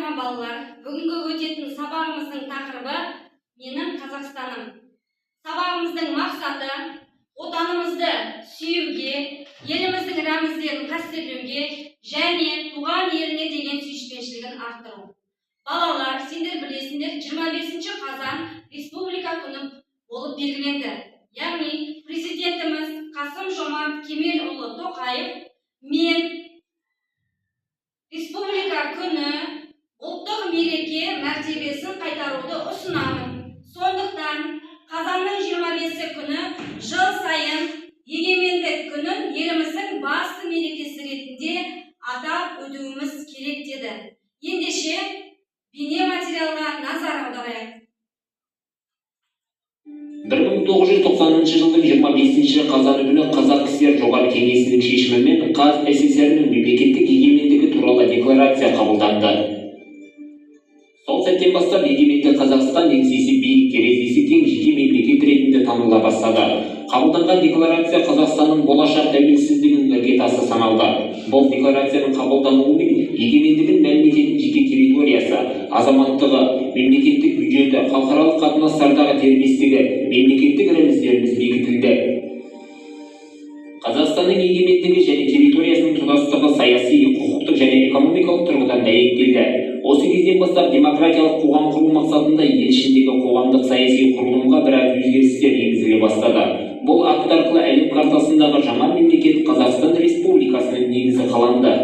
саламатсыздар ма балалар? Бүгінгі өтетін сабағымыздың тақырыбы менің Қазақстаным. Сабағымыздың мақсаты отанымызды сүюге, еліміздің рәміздерін қастерлеуге және туған еліне деген сүйіспеншілігін арттыру. Балалар, сендер білесіңдер, 25 қазан республика күні болып белгіленді. Яғни президентіміз Қасым-Жомарт Кемелұлы Тоқаев мен республика күні ұлттық мереке мәртебесін қайтаруды ұсынамын. Сондықтан қазанның 25 күні жыл сайын егемендік күнін еліміздің басты мерекесі ретінде атап өтуіміз керек деді. Ендеше бейне материалға назар аударайық. 1990 жылдың 25 қазаны күні Қазақ КСР жоғары кеңесінің шешімімен КССР-ның мемлекеттік егемендігі туралы декларация қабылданды. Сол сәттен бастап егеменді Қазақстан еңсесі биік, терезесі кең жеке мемлекет ретінде таныла бастады. Қабылданған декларация Қазақстанның болашақ тәуелсіздігінің іргетасы саналды. Бұл декларацияның қабылдануымен егемендігін мәлімдейтін жеке территориясы, азаматтығы, мемлекеттік бюджеті, халықаралық қатынастардағы дербестігі, мемлекеттік рәміздеріміз бекітілді. Қазақстанның егемендігі және территориясының тұтастығы саяси, құқықтық және экономикалық тұрғыдан дәйектелді. Осы кезден бастап демократиялық қоғам құру мақсатында ел ішіндегі қоғамдық саяси құрылымға біраз өзгерістер енгізіле бастады. Бұл акт арқылы әлем картасындағы жаңа мемлекет Қазақстан Республикасының негізі қаланды.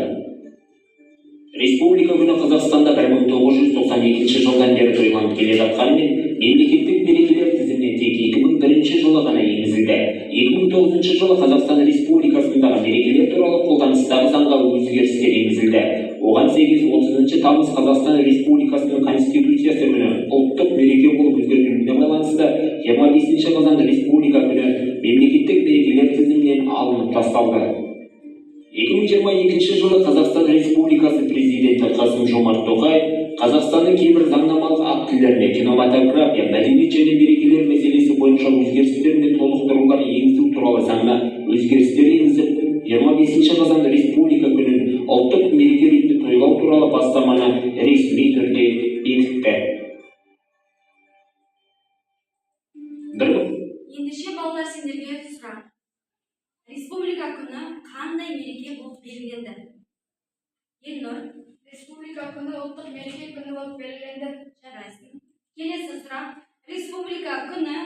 Республика күні Қазақстанда 1992 жылдан бері тойланып келе жатқанымен, мемлекеттік мерекелер тізіміне тек 2001 жылы ғана енгізілді. 2009 жылы Қазақстан Республикасындағы мерекелер туралы қолданыстағы заңға өзгерістер енгізілді. Оған сәйкес 30 тамыз Қазақстан Республикасының Конституциясы күні ұлттық мереке болып өзгертілуіне байланысты 25 қазан Республика күні мемлекеттік мерекелер тізімінен алынып тасталды. 2022 жылы Қазақстан Республикасы президенті Қасым-Жомарт Тоқаев Қазақстанның кейбір заңнамалық актілеріне кинематография, мәдениет және мерекелер мәселесі бойынша өзгерістер мен толықтырулар енгізу туралы заңына өзгерістер енгізіп, 25 қазан Республика күнін ұлттық мереке ретінде тойлау туралы бастаманы ресми түрде бекітті. Ендеше балалар, сендерге сұрақ. Республика күні қандай мереке болып белгіленді? Елнұр, республика күні ұлттық мереке күні болып белгіленді. жарайсың. Келесі сұрақ. Республика күні